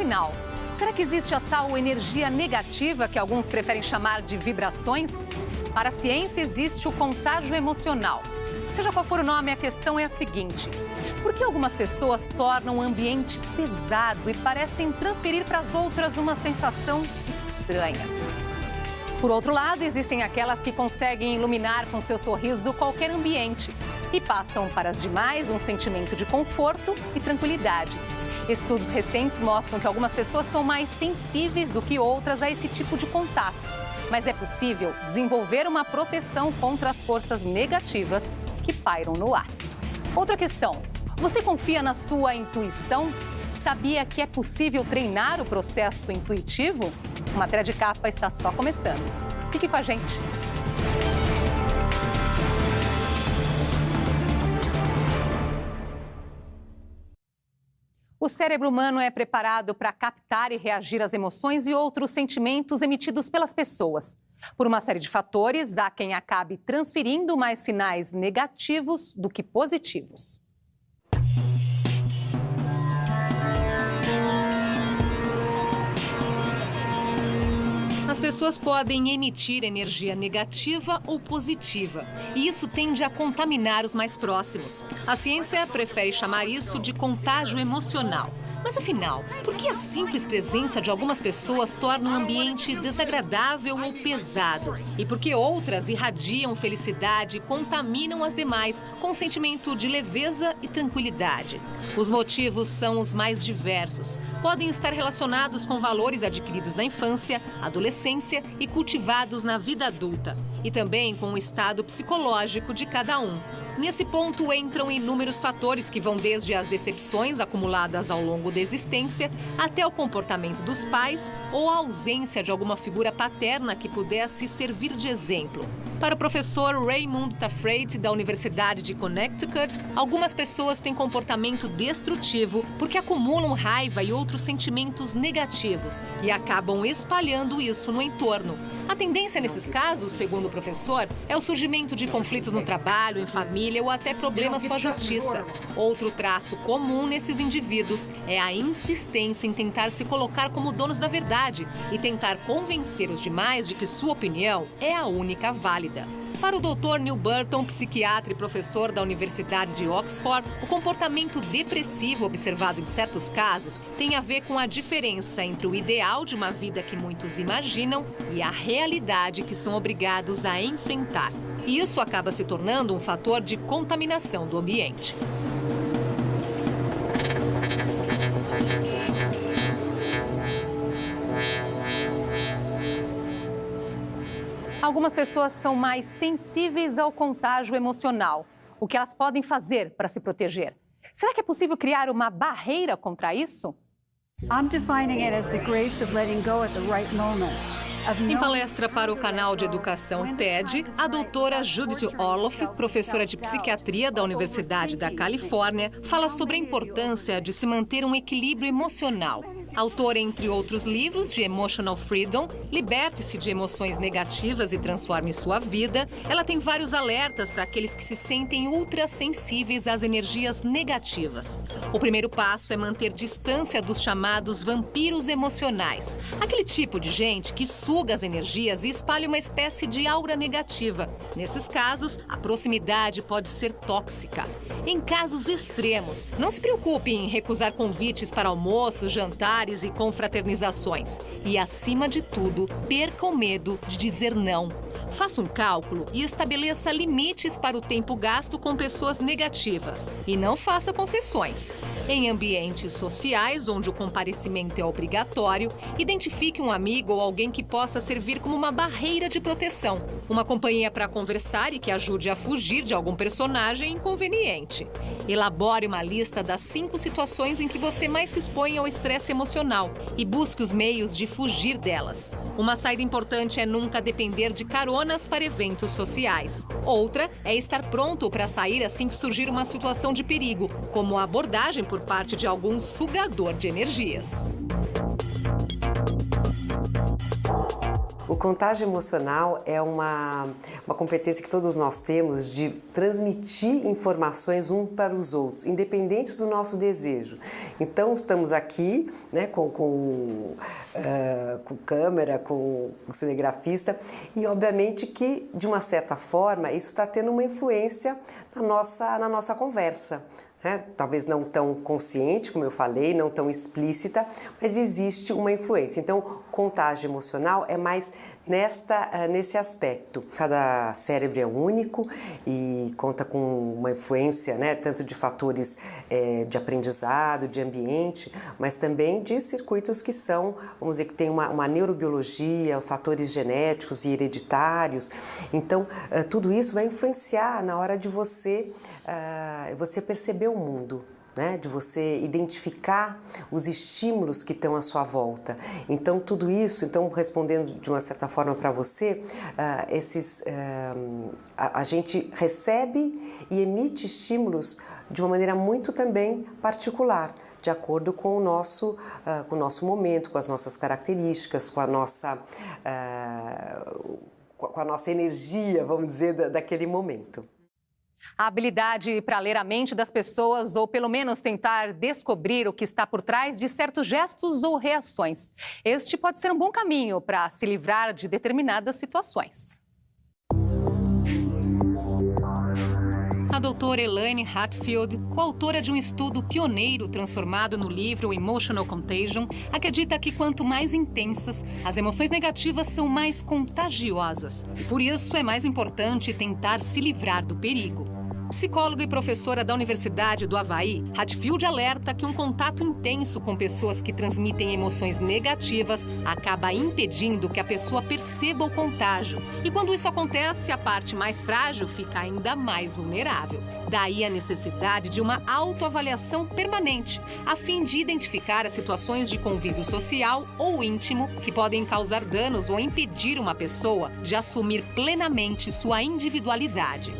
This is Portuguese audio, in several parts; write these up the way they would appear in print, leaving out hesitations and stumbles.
afinal, será que existe a tal energia negativa que alguns preferem chamar de vibrações? Para a ciência, existe o contágio emocional. Seja qual for o nome, a questão é a seguinte: por que algumas pessoas tornam o ambiente pesado e parecem transferir para as outras uma sensação estranha? Por outro lado, existem aquelas que conseguem iluminar com seu sorriso qualquer ambiente e passam para as demais um sentimento de conforto e tranquilidade. Estudos recentes mostram que algumas pessoas são mais sensíveis do que outras a esse tipo de contato. Mas é possível desenvolver uma proteção contra as forças negativas que pairam no ar. Outra questão: você confia na sua intuição? Sabia que é possível treinar o processo intuitivo? O Matéria de Capa está só começando. Fique com a gente. O cérebro humano é preparado para captar e reagir às emoções e outros sentimentos emitidos pelas pessoas. Por uma série de fatores, há quem acabe transferindo mais sinais negativos do que positivos. As pessoas podem emitir energia negativa ou positiva, e isso tende a contaminar os mais próximos. A ciência prefere chamar isso de contágio emocional. Mas afinal, por que a simples presença de algumas pessoas torna o ambiente desagradável ou pesado? E por que outras irradiam felicidade e contaminam as demais com um sentimento de leveza e tranquilidade? Os motivos são os mais diversos. Podem estar relacionados com valores adquiridos na infância, adolescência e cultivados na vida adulta. E também com o estado psicológico de cada um. Nesse ponto entram inúmeros fatores que vão desde as decepções acumuladas ao longo da existência até o comportamento dos pais ou a ausência de alguma figura paterna que pudesse servir de exemplo. Para o professor Raymond Tafrate, da Universidade de Connecticut, algumas pessoas têm comportamento destrutivo porque acumulam raiva e outros sentimentos negativos e acabam espalhando isso no entorno. A tendência nesses casos, segundo o professor, é o surgimento de conflitos no trabalho, em família ou até problemas com a justiça. Outro traço comum nesses indivíduos é a insistência em tentar se colocar como donos da verdade e tentar convencer os demais de que sua opinião é a única válida. Para o Dr. Neil Burton, psiquiatra e professor da Universidade de Oxford, o comportamento depressivo observado em certos casos tem a ver com a diferença entre o ideal de uma vida que muitos imaginam e a realidade que são obrigados a enfrentar. E isso acaba se tornando um fator de contaminação do ambiente. Algumas pessoas são mais sensíveis ao contágio emocional. O que elas podem fazer para se proteger? Será que é possível criar uma barreira contra isso? I'm defining it as the grace of letting go at the right moment. Em palestra para o canal de educação TED, a doutora Judith Orloff, professora de psiquiatria da Universidade da Califórnia, fala sobre a importância de se manter um equilíbrio emocional. Autora, entre outros livros, de Emotional Freedom, Liberte-se de emoções negativas e transforme sua vida, ela tem vários alertas para aqueles que se sentem ultrassensíveis às energias negativas. O primeiro passo é manter distância dos chamados vampiros emocionais, aquele tipo de gente que suga as energias e espalha uma espécie de aura negativa. Nesses casos, a proximidade pode ser tóxica. Em casos extremos, não se preocupe em recusar convites para almoços, jantares e confraternizações. E, acima de tudo, perca o medo de dizer não. Faça um cálculo e estabeleça limites para o tempo gasto com pessoas negativas. E não faça concessões. Em ambientes sociais, onde o comparecimento é obrigatório, identifique um amigo ou alguém que possa servir como uma barreira de proteção. Uma companhia para conversar e que ajude a fugir de algum personagem inconveniente. Elabore uma lista das 5 situações em que você mais se expõe ao estresse emocional e busque os meios de fugir delas. Uma saída importante é nunca depender de caronas para eventos sociais. Outra é estar pronto para sair assim que surgir uma situação de perigo, como a abordagem por parte de algum sugador de energias. O contágio emocional é uma competência que todos nós temos de transmitir informações um para os outros, independente do nosso desejo. Então, estamos aqui, né, com câmera, com cinegrafista, e obviamente que, de uma certa forma, isso está tendo uma influência na nossa conversa. Talvez não tão consciente, como eu falei, não tão explícita, mas existe uma influência. Então, contágio emocional é mais nesse aspecto. Cada cérebro é único e conta com uma influência, né, tanto de fatores de aprendizado, de ambiente, mas também de circuitos que são, vamos dizer, que tem uma neurobiologia, fatores genéticos e hereditários. Então, tudo isso vai influenciar na hora de você perceber o mundo, né? De você identificar os estímulos que estão à sua volta. Então, tudo isso, respondendo de uma certa forma para você, a gente recebe e emite estímulos de uma maneira muito também particular, de acordo com o nosso momento, com as nossas características, com a nossa energia, vamos dizer, daquele momento. A habilidade para ler a mente das pessoas, ou pelo menos tentar descobrir o que está por trás de certos gestos ou reações. Este pode ser um bom caminho para se livrar de determinadas situações. A doutora Elaine Hatfield, coautora de um estudo pioneiro transformado no livro Emotional Contagion, acredita que quanto mais intensas, as emoções negativas são mais contagiosas. E por isso é mais importante tentar se livrar do perigo. Psicóloga e professora da Universidade do Havaí, Hatfield alerta que um contato intenso com pessoas que transmitem emoções negativas acaba impedindo que a pessoa perceba o contágio. E quando isso acontece, a parte mais frágil fica ainda mais vulnerável. Daí a necessidade de uma autoavaliação permanente, a fim de identificar as situações de convívio social ou íntimo que podem causar danos ou impedir uma pessoa de assumir plenamente sua individualidade.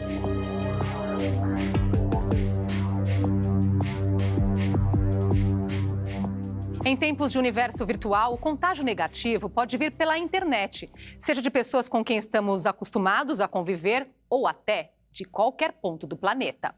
Em tempos de universo virtual, o contágio negativo pode vir pela internet, seja de pessoas com quem estamos acostumados a conviver ou até de qualquer ponto do planeta.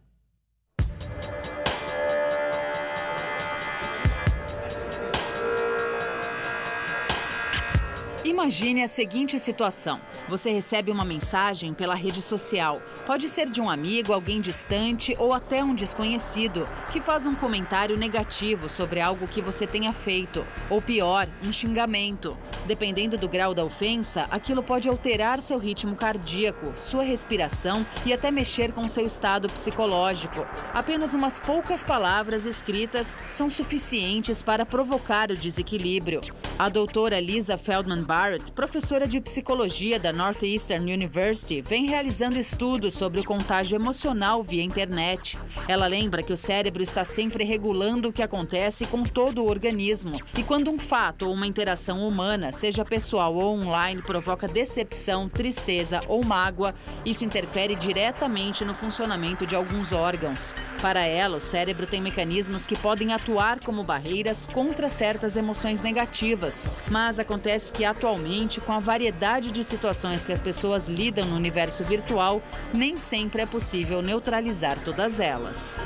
Imagine a seguinte situação. Você recebe uma mensagem pela rede social. Pode ser de um amigo, alguém distante ou até um desconhecido, que faz um comentário negativo sobre algo que você tenha feito. Ou pior, um xingamento. Dependendo do grau da ofensa, aquilo pode alterar seu ritmo cardíaco, sua respiração e até mexer com seu estado psicológico. Apenas umas poucas palavras escritas são suficientes para provocar o desequilíbrio. A doutora Lisa Feldman Barrett, professora de psicologia da Northeastern University, vem realizando estudos sobre o contágio emocional via internet. Ela lembra que o cérebro está sempre regulando o que acontece com todo o organismo. E quando um fato ou uma interação humana, seja pessoal ou online, provoca decepção, tristeza ou mágoa, isso interfere diretamente no funcionamento de alguns órgãos. Para ela, o cérebro tem mecanismos que podem atuar como barreiras contra certas emoções negativas. Mas acontece que atualmente, com a variedade de situações que as pessoas lidam no universo virtual, nem sempre é possível neutralizar todas elas.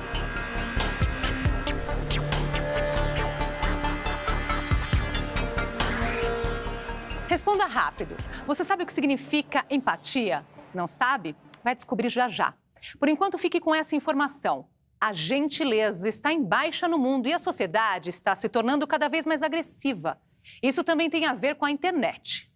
Responda rápido. Você sabe o que significa empatia? Não sabe? Vai descobrir já já. Por enquanto, fique com essa informação. A gentileza está em baixa no mundo e a sociedade está se tornando cada vez mais agressiva. Isso também tem a ver com a internet.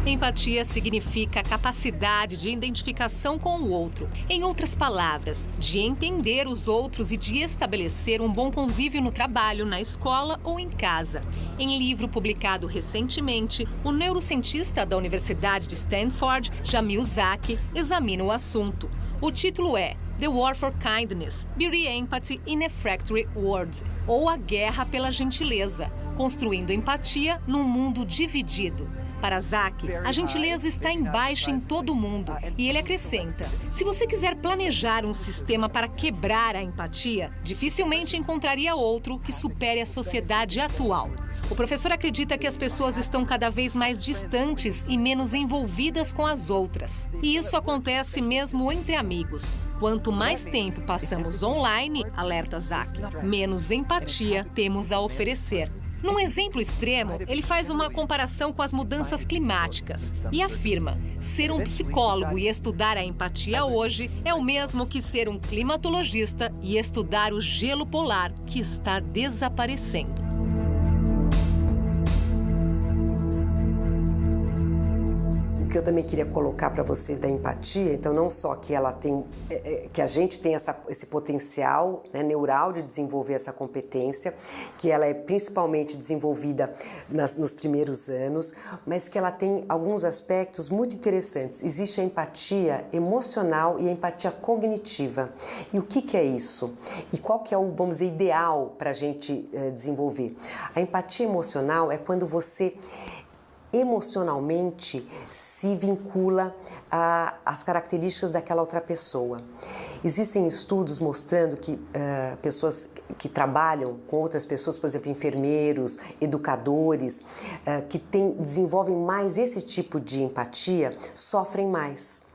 Empatia significa a capacidade de identificação com o outro. Em outras palavras, de entender os outros e de estabelecer um bom convívio no trabalho, na escola ou em casa. Em livro publicado recentemente, o neurocientista da Universidade de Stanford, Jamil Zaki, examina o assunto. O título é The War for Kindness, Beauty Empathy in a Fractured World, ou A Guerra pela Gentileza, construindo empatia num mundo dividido. Para Zach, a gentileza está em baixa em todo o mundo. E ele acrescenta: se você quiser planejar um sistema para quebrar a empatia, dificilmente encontraria outro que supere a sociedade atual. O professor acredita que as pessoas estão cada vez mais distantes e menos envolvidas com as outras. E isso acontece mesmo entre amigos. Quanto mais tempo passamos online, alerta Zach, menos empatia temos a oferecer. Num exemplo extremo, ele faz uma comparação com as mudanças climáticas e afirma: ser um psicólogo e estudar a empatia hoje é o mesmo que ser um climatologista e estudar o gelo polar que está desaparecendo. Que eu também queria colocar para vocês da empatia, então não só que ela tem, que a gente tem esse potencial, né, neural de desenvolver essa competência, que ela é principalmente desenvolvida nos primeiros anos, mas que ela tem alguns aspectos muito interessantes. Existe a empatia emocional e a empatia cognitiva. E o que é isso? E qual que é o, vamos dizer, ideal para a gente desenvolver? A empatia emocional é quando você emocionalmente se vincula às características daquela outra pessoa. Existem estudos mostrando que pessoas que trabalham com outras pessoas, por exemplo, enfermeiros, educadores, que desenvolvem mais esse tipo de empatia, sofrem mais,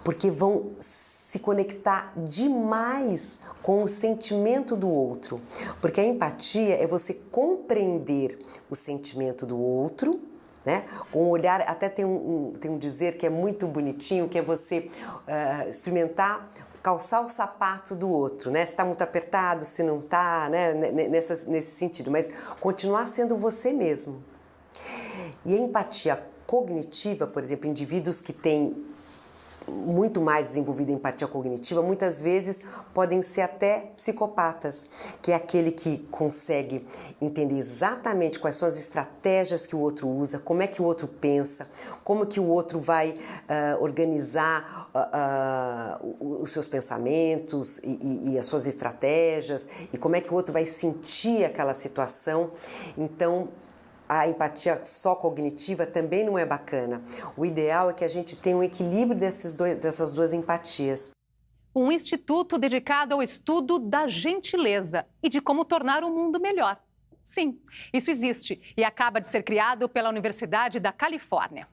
porque vão se conectar demais com o sentimento do outro. Porque a empatia é você compreender o sentimento do outro, né? Com um olhar, até tem um dizer que é muito bonitinho, que é você experimentar calçar o sapato do outro, né? Se está muito apertado, se não está, né? Nesse sentido, mas continuar sendo você mesmo. E a empatia cognitiva, por exemplo, indivíduos que têm muito mais desenvolvida empatia cognitiva, muitas vezes podem ser até psicopatas, que é aquele que consegue entender exatamente quais são as estratégias que o outro usa, como é que o outro pensa, como que o outro vai organizar os seus pensamentos e as suas estratégias, e como é que o outro vai sentir aquela situação. Então, a empatia só cognitiva também não é bacana. O ideal é que a gente tenha um equilíbrio dessas duas empatias. Um instituto dedicado ao estudo da gentileza e de como tornar o mundo melhor. Sim, isso existe e acaba de ser criado pela Universidade da Califórnia.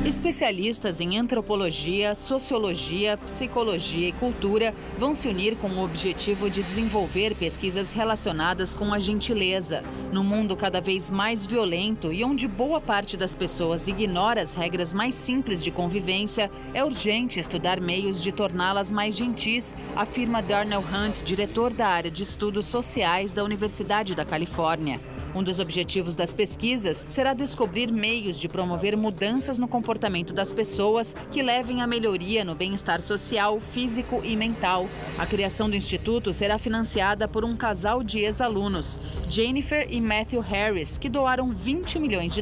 Especialistas em antropologia, sociologia, psicologia e cultura vão se unir com o objetivo de desenvolver pesquisas relacionadas com a gentileza. No mundo cada vez mais violento e onde boa parte das pessoas ignora as regras mais simples de convivência, é urgente estudar meios de torná-las mais gentis, afirma Darnell Hunt, diretor da área de estudos sociais da Universidade da Califórnia. Um dos objetivos das pesquisas será descobrir meios de promover mudanças no comportamento das pessoas que levem à melhoria no bem-estar social, físico e mental. A criação do instituto será financiada por um casal de ex-alunos, Jennifer e Matthew Harris, que doaram $20 milhões,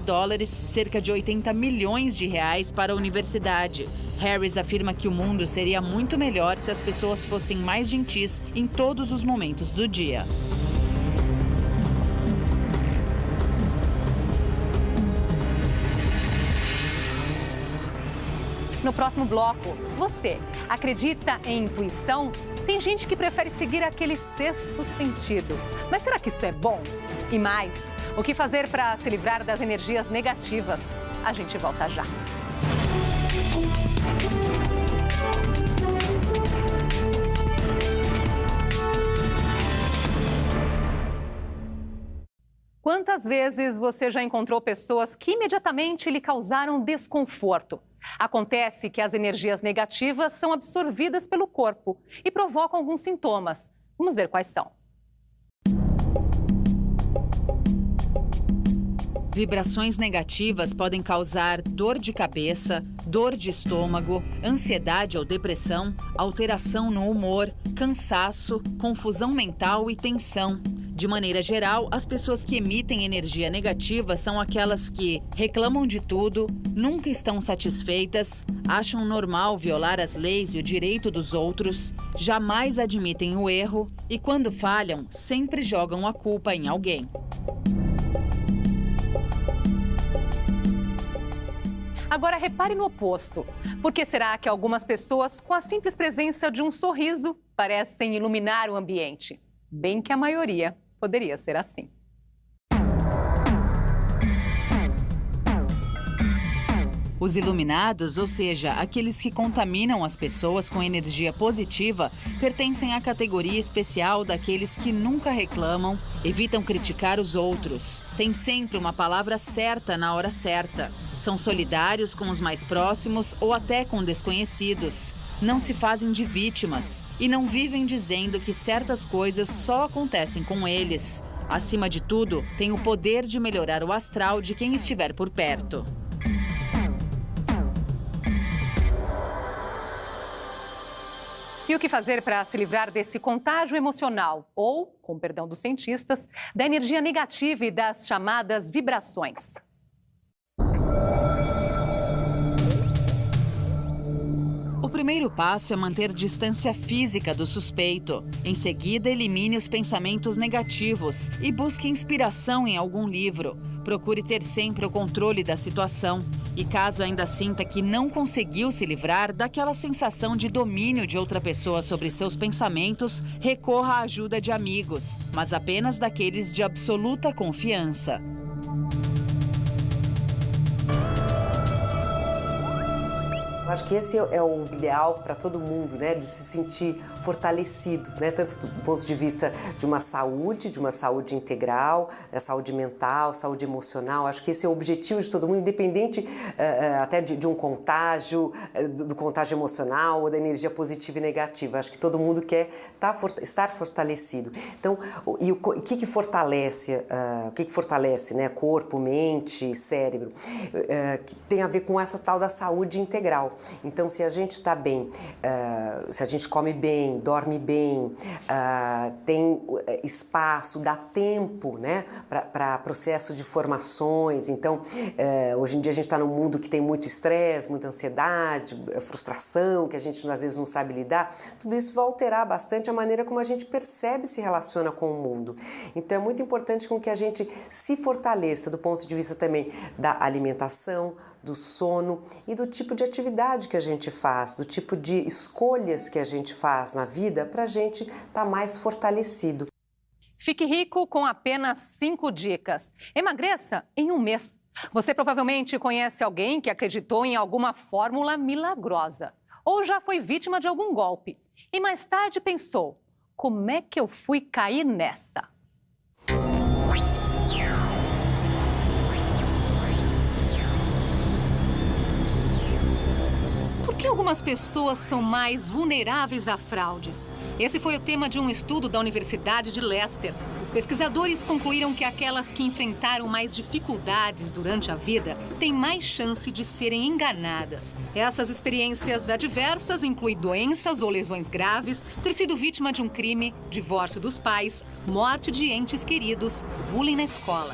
cerca de 80 milhões de reais para a universidade. Harris afirma que o mundo seria muito melhor se as pessoas fossem mais gentis em todos os momentos do dia. No próximo bloco, você acredita em intuição? Tem gente que prefere seguir aquele sexto sentido. Mas será que isso é bom? E mais, o que fazer para se livrar das energias negativas? A gente volta já. Quantas vezes você já encontrou pessoas que imediatamente lhe causaram desconforto? Acontece que as energias negativas são absorvidas pelo corpo e provocam alguns sintomas. Vamos ver quais são. Vibrações negativas podem causar dor de cabeça, dor de estômago, ansiedade ou depressão, alteração no humor, cansaço, confusão mental e tensão. De maneira geral, as pessoas que emitem energia negativa são aquelas que reclamam de tudo, nunca estão satisfeitas, acham normal violar as leis e o direito dos outros, jamais admitem o erro e, quando falham, sempre jogam a culpa em alguém. Agora repare no oposto. Por que será que algumas pessoas, com a simples presença de um sorriso, parecem iluminar o ambiente? Bem que a maioria poderia ser assim. Os iluminados, ou seja, aqueles que contaminam as pessoas com energia positiva, pertencem à categoria especial daqueles que nunca reclamam, evitam criticar os outros, têm sempre uma palavra certa na hora certa, são solidários com os mais próximos ou até com desconhecidos, não se fazem de vítimas e não vivem dizendo que certas coisas só acontecem com eles. Acima de tudo, têm o poder de melhorar o astral de quem estiver por perto. E o que fazer para se livrar desse contágio emocional ou, com perdão dos cientistas, da energia negativa e das chamadas vibrações? O primeiro passo é manter distância física do suspeito. Em seguida, elimine os pensamentos negativos e busque inspiração em algum livro. Procure ter sempre o controle da situação. E caso ainda sinta que não conseguiu se livrar daquela sensação de domínio de outra pessoa sobre seus pensamentos, recorra à ajuda de amigos, mas apenas daqueles de absoluta confiança. Eu acho que esse é o ideal para todo mundo, né? De se sentir fortalecido, né? Tanto do ponto de vista de uma saúde integral, saúde mental, saúde emocional. Acho que esse é o objetivo de todo mundo, independente até de um contágio, do contágio emocional ou da energia positiva e negativa. Acho que todo mundo quer estar fortalecido. Então, o que fortalece? O que fortalece, né? Corpo, mente, cérebro? Que tem a ver com essa tal da saúde integral. Então, se a gente está bem, se a gente come bem, dorme bem, tem espaço, dá tempo, né, para processo de formações. Então, hoje em dia a gente está num mundo que tem muito estresse, muita ansiedade, frustração, que a gente às vezes não sabe lidar. Tudo isso vai alterar bastante a maneira como a gente percebe e se relaciona com o mundo. Então, é muito importante com que a gente se fortaleça do ponto de vista também da alimentação, do sono e do tipo de atividade que a gente faz, do tipo de escolhas que a gente faz na vida para a gente estar mais fortalecido. Fique rico com apenas 5 dicas. Emagreça em 1 mês. Você provavelmente conhece alguém que acreditou em alguma fórmula milagrosa ou já foi vítima de algum golpe e mais tarde pensou: como é que eu fui cair nessa? Por que algumas pessoas são mais vulneráveis a fraudes? Esse foi o tema de um estudo da Universidade de Leicester. Os pesquisadores concluíram que aquelas que enfrentaram mais dificuldades durante a vida têm mais chance de serem enganadas. Essas experiências adversas incluem doenças ou lesões graves, ter sido vítima de um crime, divórcio dos pais, morte de entes queridos, bullying na escola.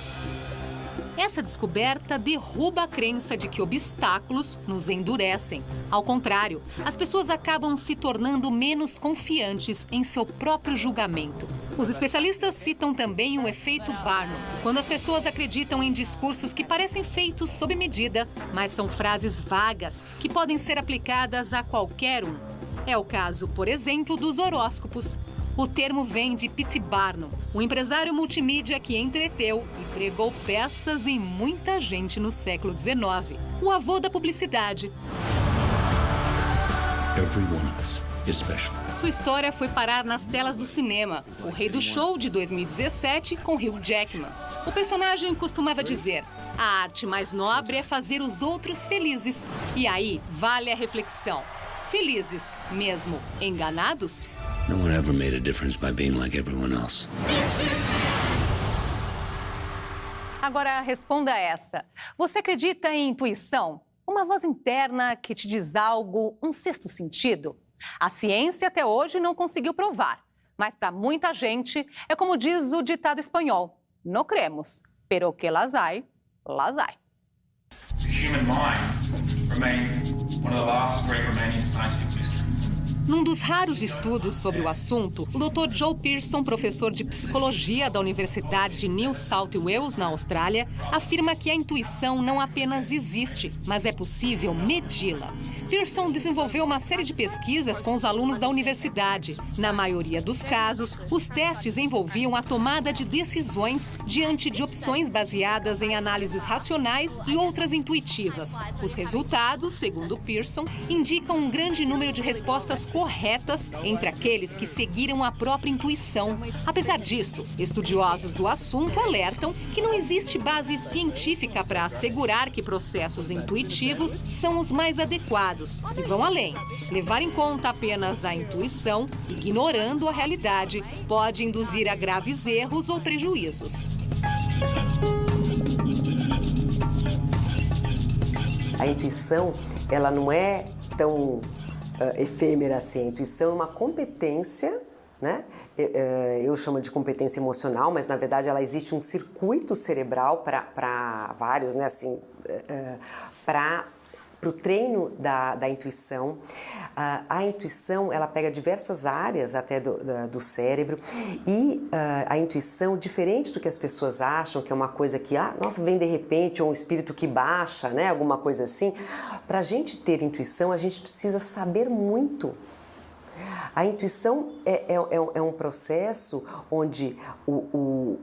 Essa descoberta derruba a crença de que obstáculos nos endurecem. Ao contrário, as pessoas acabam se tornando menos confiantes em seu próprio julgamento. Os especialistas citam também o efeito Barnum, quando as pessoas acreditam em discursos que parecem feitos sob medida, mas são frases vagas que podem ser aplicadas a qualquer um. É o caso, por exemplo, dos horóscopos. O termo vem de P.T. Barnum, um empresário multimídia que entreteu e pregou peças em muita gente no século XIX. O avô da publicidade. Every one of us is special. Sua história foi parar nas telas do cinema. O Rei do Show, de 2017, com Hugh Jackman. O personagem costumava dizer: a arte mais nobre é fazer os outros felizes. E aí, vale a reflexão. Felizes, mesmo enganados? No one ever made a difference by being like everyone else. Agora responda essa. Você acredita em intuição? Uma voz interna que te diz algo, um sexto sentido? A ciência até hoje não conseguiu provar, Mas para muita gente, é como diz o ditado espanhol: no creemos, pero que las hay, las hay. The human mind remains one of the last great remaining scientific mysteries. Num dos raros estudos sobre o assunto, o Dr. Joe Pearson, professor de psicologia da Universidade de New South Wales, na Austrália, afirma que a intuição não apenas existe, mas é possível medi-la. Pearson desenvolveu uma série de pesquisas com os alunos da universidade. Na maioria dos casos, os testes envolviam a tomada de decisões diante de opções baseadas em análises racionais e outras intuitivas. Os resultados, segundo Pearson, indicam um grande número de respostas corretas entre aqueles que seguiram a própria intuição. Apesar disso, estudiosos do assunto alertam que não existe base científica para assegurar que processos intuitivos são os mais adequados e vão além. Levar em conta apenas a intuição, ignorando a realidade, pode induzir a graves erros ou prejuízos. A intuição, ela não é tão efêmera assim. A intuição é uma competência, né? Eu chamo de competência emocional, mas na verdade ela existe um circuito cerebral para vários, né? Assim, para o treino da intuição. A intuição, ela pega diversas áreas até do cérebro e a intuição, diferente do que as pessoas acham, que é uma coisa que, nossa, vem de repente, ou um espírito que baixa, né, alguma coisa assim. Para a gente ter intuição, a gente precisa saber muito. A intuição é um processo onde o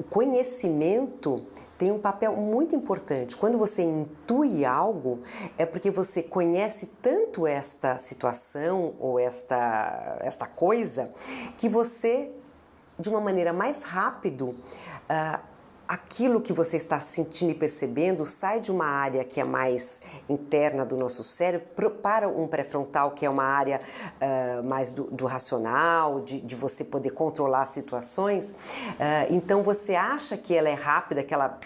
conhecimento tem um papel muito importante. Quando você intui algo, é porque você conhece tanto esta situação ou esta coisa que você, de uma maneira mais rápida, aquilo que você está sentindo e percebendo sai de uma área que é mais interna do nosso cérebro para um pré-frontal, que é uma área mais do racional, de você poder controlar situações. Então você acha que ela é rápida, que ela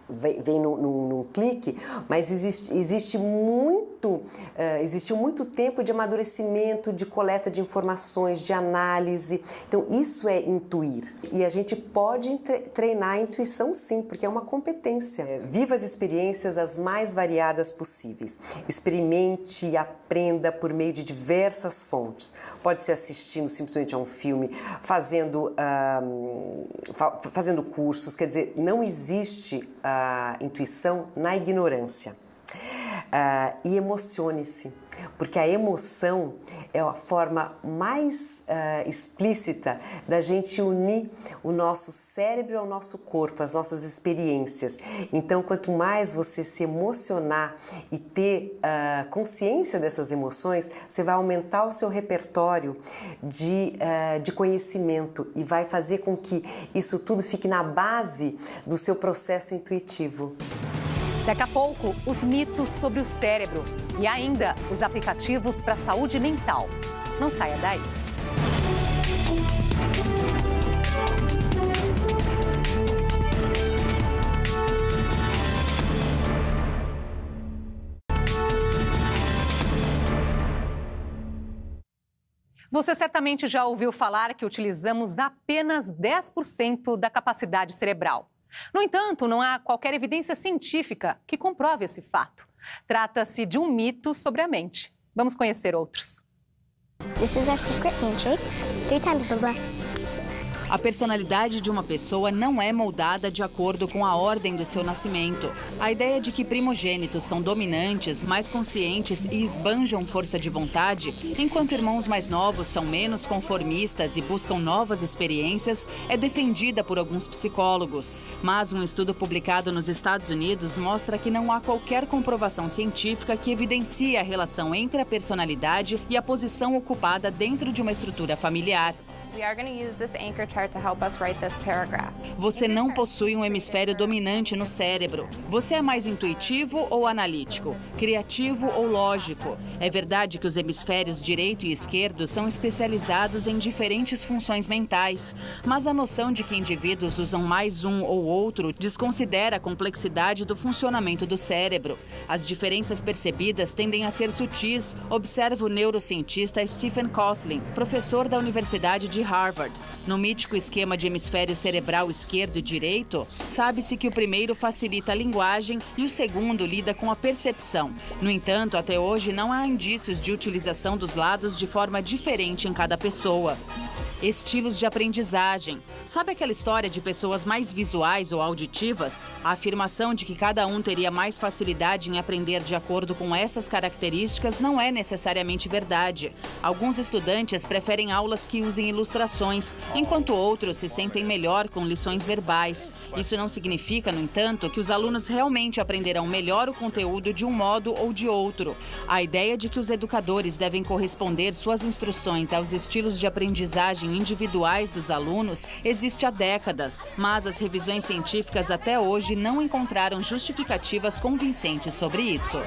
vem num clique, mas existiu muito tempo de amadurecimento, de coleta de informações, de análise. Então isso é intuir. E a gente pode treinar a intuição sim, porque é uma competência. Viva as experiências as mais variadas possíveis. Experimente e aprenda por meio de diversas fontes. Pode ser assistindo simplesmente a um filme, fazendo cursos, quer dizer, não existe intuição na ignorância. E emocione-se, porque a emoção é a forma mais explícita da gente unir o nosso cérebro ao nosso corpo, as nossas experiências. Então, quanto mais você se emocionar e ter consciência dessas emoções, você vai aumentar o seu repertório de conhecimento e vai fazer com que isso tudo fique na base do seu processo intuitivo. Daqui a pouco, os mitos sobre o cérebro e ainda os aplicativos para a saúde mental. Não saia daí. Você certamente já ouviu falar que utilizamos apenas 10% da capacidade cerebral. No entanto, não há qualquer evidência científica que comprove esse fato. Trata-se de um mito sobre a mente. Vamos conhecer outros. This is our secret handshake. 3 times, bye-bye. A personalidade de uma pessoa não é moldada de acordo com a ordem do seu nascimento. A ideia de que primogênitos são dominantes, mais conscientes e esbanjam força de vontade, enquanto irmãos mais novos são menos conformistas e buscam novas experiências, é defendida por alguns psicólogos. Mas um estudo publicado nos Estados Unidos mostra que não há qualquer comprovação científica que evidencie a relação entre a personalidade e a posição ocupada dentro de uma estrutura familiar. Você não possui um hemisfério dominante no cérebro. Você é mais intuitivo ou analítico? Criativo ou lógico? É verdade que os hemisférios direito e esquerdo são especializados em diferentes funções mentais, mas a noção de que indivíduos usam mais um ou outro desconsidera a complexidade do funcionamento do cérebro. As diferenças percebidas tendem a ser sutis, observa o neurocientista Stephen Kosslyn, professor da Universidade de Harvard. No mítico esquema de hemisfério cerebral esquerdo e direito, sabe-se que o primeiro facilita a linguagem e o segundo lida com a percepção. No entanto, até hoje não há indícios de utilização dos lados de forma diferente em cada pessoa. Estilos de aprendizagem. Sabe aquela história de pessoas mais visuais ou auditivas? A afirmação de que cada um teria mais facilidade em aprender de acordo com essas características não é necessariamente verdade. Alguns estudantes preferem aulas que usem ilustrações, enquanto outros se sentem melhor com lições verbais. Isso não significa, no entanto, que os alunos realmente aprenderão melhor o conteúdo de um modo ou de outro. A ideia de que os educadores devem corresponder suas instruções aos estilos de aprendizagem individuais dos alunos existe há décadas, mas as revisões científicas até hoje não encontraram justificativas convincentes sobre isso.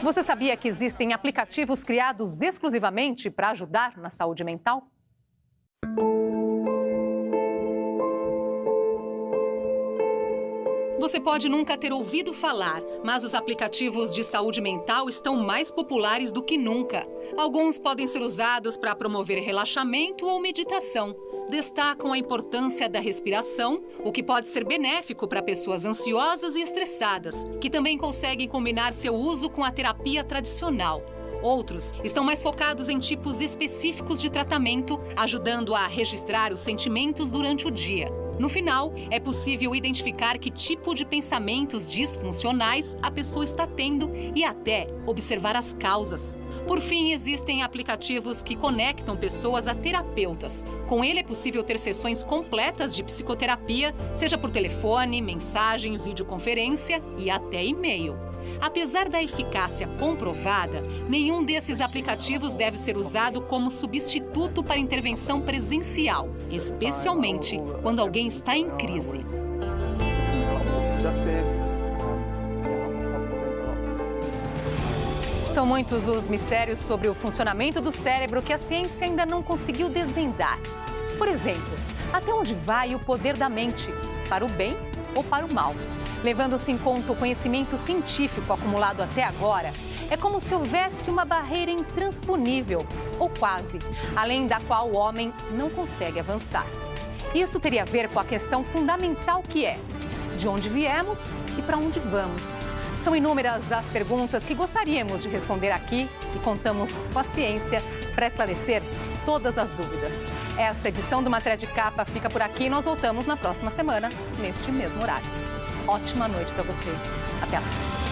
Você sabia que existem aplicativos criados exclusivamente para ajudar na saúde mental? Você pode nunca ter ouvido falar, mas os aplicativos de saúde mental estão mais populares do que nunca. Alguns podem ser usados para promover relaxamento ou meditação. Destacam a importância da respiração, o que pode ser benéfico para pessoas ansiosas e estressadas, que também conseguem combinar seu uso com a terapia tradicional. Outros estão mais focados em tipos específicos de tratamento, ajudando a registrar os sentimentos durante o dia. No final, é possível identificar que tipo de pensamentos disfuncionais a pessoa está tendo e até observar as causas. Por fim, existem aplicativos que conectam pessoas a terapeutas. Com ele é possível ter sessões completas de psicoterapia, seja por telefone, mensagem, videoconferência e até e-mail. Apesar da eficácia comprovada, nenhum desses aplicativos deve ser usado como substituto para intervenção presencial, especialmente quando alguém está em crise. São muitos os mistérios sobre o funcionamento do cérebro que a ciência ainda não conseguiu desvendar. Por exemplo, até onde vai o poder da mente? Para o bem ou para o mal? Levando-se em conta o conhecimento científico acumulado até agora, é como se houvesse uma barreira intransponível, ou quase, além da qual o homem não consegue avançar. Isso teria a ver com a questão fundamental que é: de onde viemos e para onde vamos? São inúmeras as perguntas que gostaríamos de responder aqui e contamos com a ciência para esclarecer todas as dúvidas. Esta edição do Matéria de Capa fica por aqui e nós voltamos na próxima semana, neste mesmo horário. Ótima noite para você. Até lá.